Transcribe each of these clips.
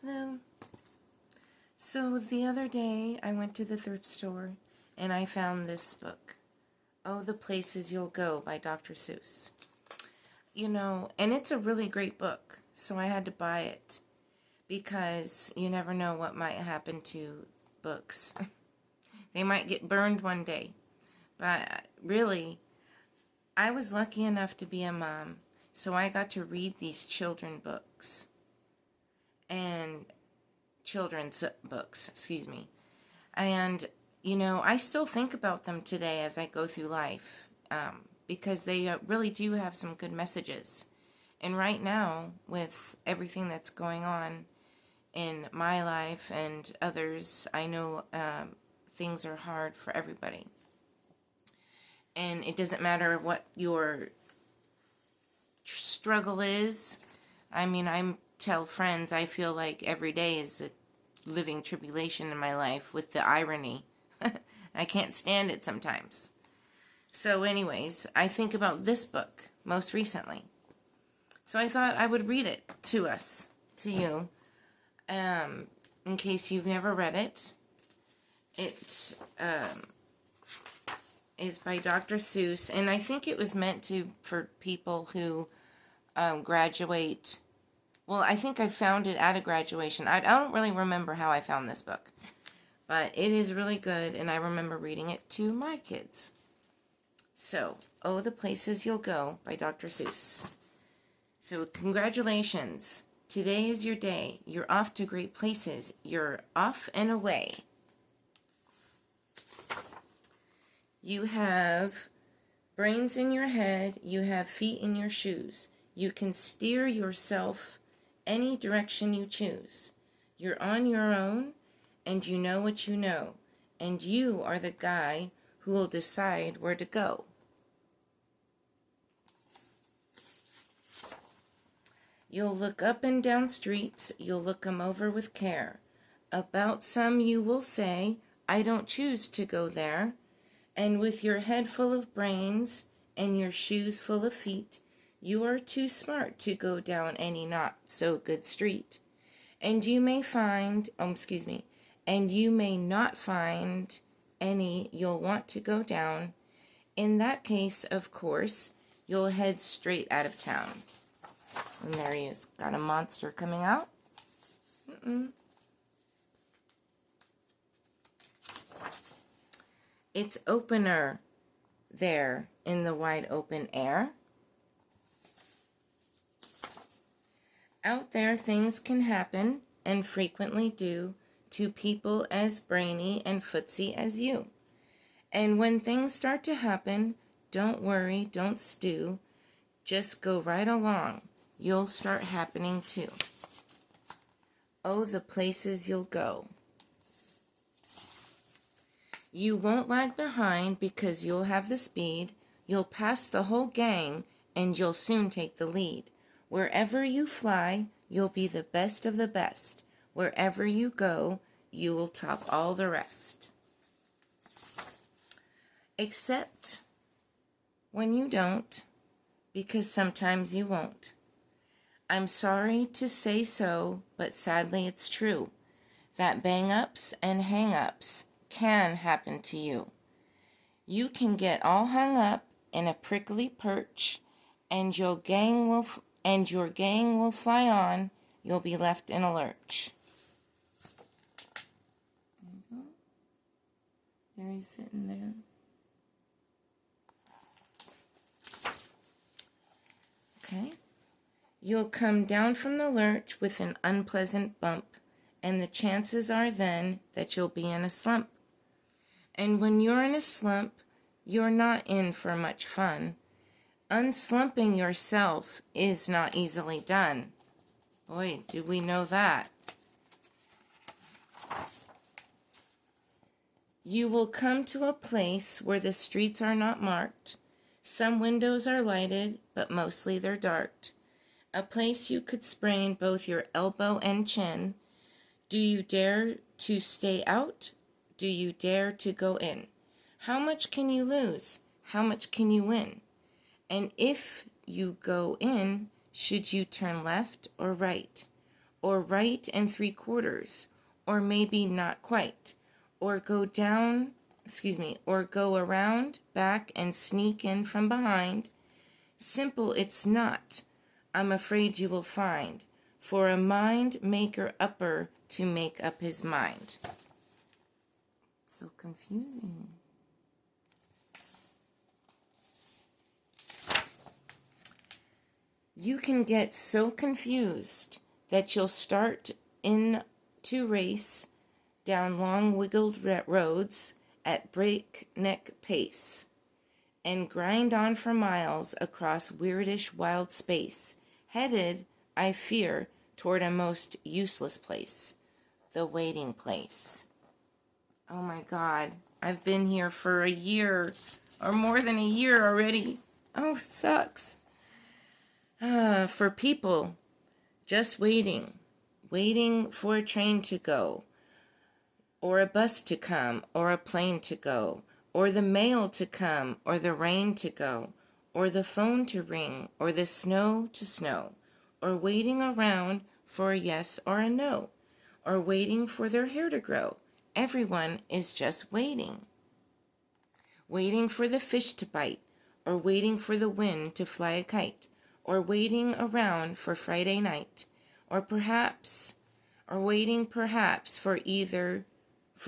Hello. So the other day I went to the thrift store and I found this book, Oh, the Places You'll Go by Dr. Seuss. And it's a really great book, so I had to buy it because you never know what might happen to books. They might get burned one day. But really, I was lucky enough to be a mom, so I got to read these children's books. And I still think about them today as I go through life, because they really do have some good messages. And right now, with everything that's going on in my life and others, I know things are hard for everybody. And it doesn't matter what your struggle is. I tell friends I feel like every day is a living tribulation in my life with the irony. I can't stand it sometimes. So anyways, I think about this book most recently. So I thought I would read it to you, in case you've never read it. It is by Dr. Seuss, and I think it was meant for people who graduate. Well, I think I found it at a graduation. I don't really remember how I found this book, but it is really good, and I remember reading it to my kids. So, Oh, the Places You'll Go by Dr. Seuss. So, congratulations. Today is your day. You're off to great places. You're off and away. You have brains in your head. You have feet in your shoes. You can steer yourself any direction you choose. You're on your own, and you know what you know. And you are the guy who will decide where to go. You'll look up and down streets, you'll look 'em over with care. About some you will say, I don't choose to go there. And with your head full of brains and your shoes full of feet, you are too smart to go down any not so good street. And you may and you may not find any you'll want to go down. In that case, of course, you'll head straight out of town. And there he is, got a monster coming out. It's opener there in the wide open air. Out there things can happen, and frequently do, to people as brainy and footsy as you. And when things start to happen, don't worry, don't stew. Just go right along. You'll start happening too. Oh, the places you'll go. You won't lag behind because you'll have the speed. You'll pass the whole gang and you'll soon take the lead. Wherever you fly, you'll be the best of the best. Wherever you go, you will top all the rest. Except when you don't, because sometimes you won't. I'm sorry to say so, but sadly it's true, that bang-ups and hang-ups can happen to you. You can get all hung up in a prickly perch, and your gang will fly on. You'll be left in a lurch. There you go. There he's sitting there. Okay. You'll come down from the lurch with an unpleasant bump, and the chances are then that you'll be in a slump. And when you're in a slump, you're not in for much fun. Unslumping yourself is not easily done. Boy, do we know that. You will come to a place where the streets are not marked. Some windows are lighted, but mostly they're dark. A place you could sprain both your elbow and chin. Do you dare to stay out? Do you dare to go in? How much can you lose? How much can you win? And if you go in, should you turn left or right? or right and 3/4, or maybe not quite, or or go around, back, and sneak in from behind. Simple it's not, I'm afraid you will find, for a mind maker upper to make up his mind. So confusing. You can get so confused that you'll start in to race down long wiggled roads at breakneck pace, and grind on for miles across weirdish wild space, headed, I fear, toward a most useless place, the waiting place. Oh my God, I've been here for a year, or more than a year already. Oh, sucks. For people, just waiting for a train to go, or a bus to come, or a plane to go, or the mail to come, or the rain to go, or the phone to ring, or the snow to snow, or waiting around for a yes or a no, or waiting for their hair to grow. Everyone is just waiting. Waiting for the fish to bite, or waiting for the wind to fly a kite, or waiting around for Friday night, or waiting perhaps for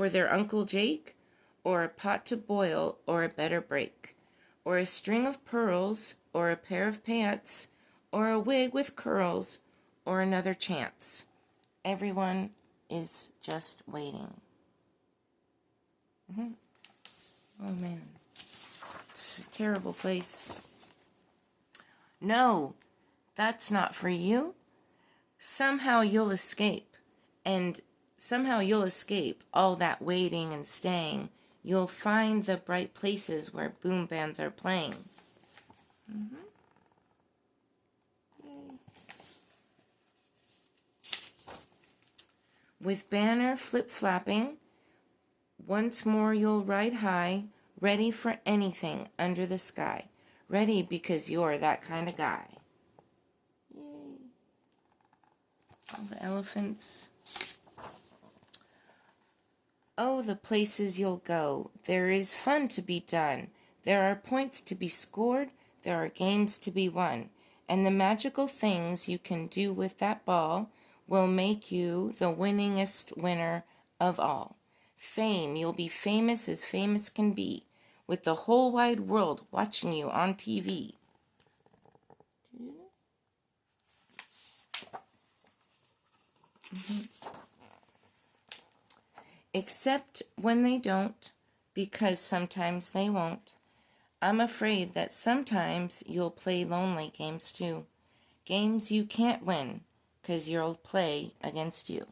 their Uncle Jake, or a pot to boil, or a better break, or a string of pearls, or a pair of pants, or a wig with curls, or another chance. Everyone is just waiting. Oh man, it's a terrible place. No, that's not for you. Somehow you'll escape, and somehow you'll escape all that waiting and staying. You'll find the bright places where boom bands are playing. Yay. With banner flip-flapping, once more you'll ride high, ready for anything under the sky. Ready because you're that kind of guy. Yay. All the elephants. Oh, the places you'll go. There is fun to be done. There are points to be scored. There are games to be won. And the magical things you can do with that ball will make you the winningest winner of all. Fame, you'll be famous as famous can be, with the whole wide world watching you on TV. Except when they don't, because sometimes they won't. I'm afraid that sometimes you'll play lonely games too. Games you can't win, 'cause you'll play against you.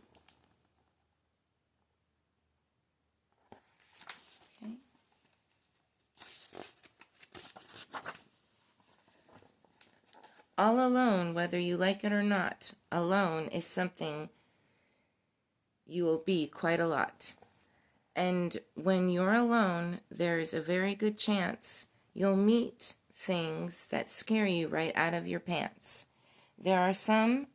Okay. All alone, whether you like it or not, alone is something you will be quite a lot. And when you're alone, there's a very good chance you'll meet things that scare you right out of your pants. There are some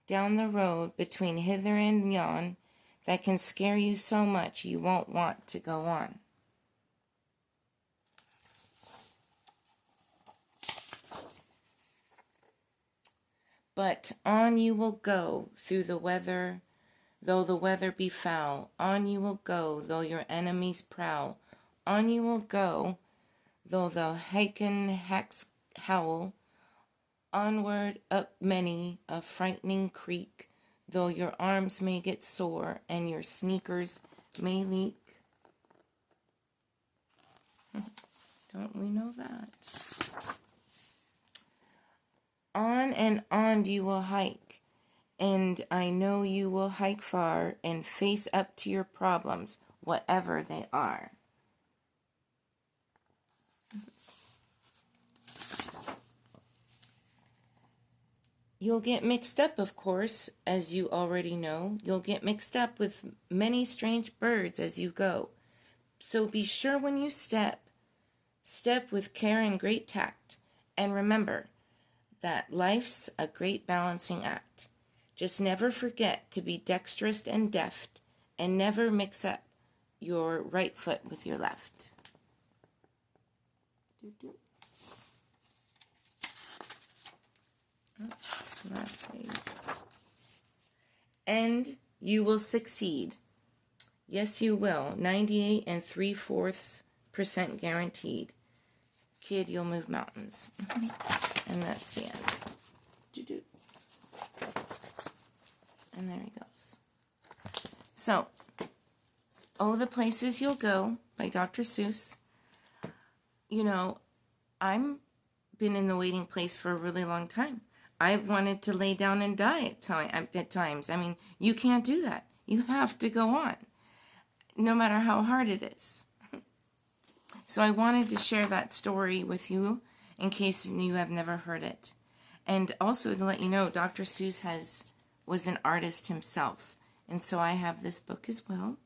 down the road between hither and yon that can scare you so much you won't want to go on. But on you will go through the weather, though the weather be foul. On you will go, though your enemies prowl. On you will go, though the hacks howl. Onward up many a frightening creek, though your arms may get sore and your sneakers may leak. Don't we know that? On and on you will hike, and I know you will hike far and face up to your problems, whatever they are. You'll get mixed up, of course, as you already know. You'll get mixed up with many strange birds as you go. So be sure when you step with care and great tact, and remember that life's a great balancing act. Just never forget to be dexterous and deft, and never mix up your right foot with your left. Last page. And you will succeed. Yes, you will. 98 3/4% guaranteed. Kid, you'll move mountains. And that's the end. And there he goes. So, Oh, the Places You'll Go by Dr. Seuss. You know, I'm been in the waiting place for a really long time. I've wanted to lay down and die at times. I mean, you can't do that. You have to go on, no matter how hard it is. So I wanted to share that story with you in case you have never heard it. And also to let you know, Dr. Seuss was an artist himself. And so I have this book as well.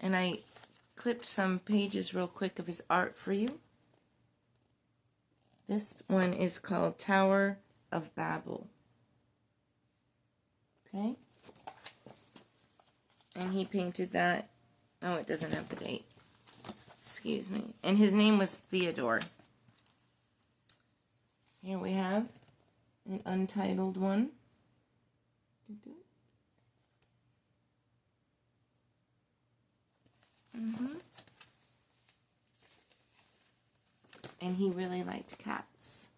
And I clipped some pages real quick of his art for you. This one is called Tower of Babel. Okay? And he painted that. Oh, it doesn't have the date. Excuse me. And his name was Theodore. Here we have an untitled one. And he really liked cats.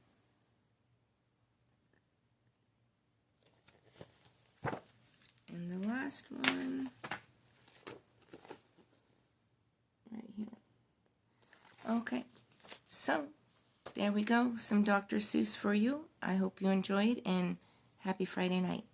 And the last one, right here. Okay, so there we go. Some Dr. Seuss for you. I hope you enjoyed, and happy Friday night.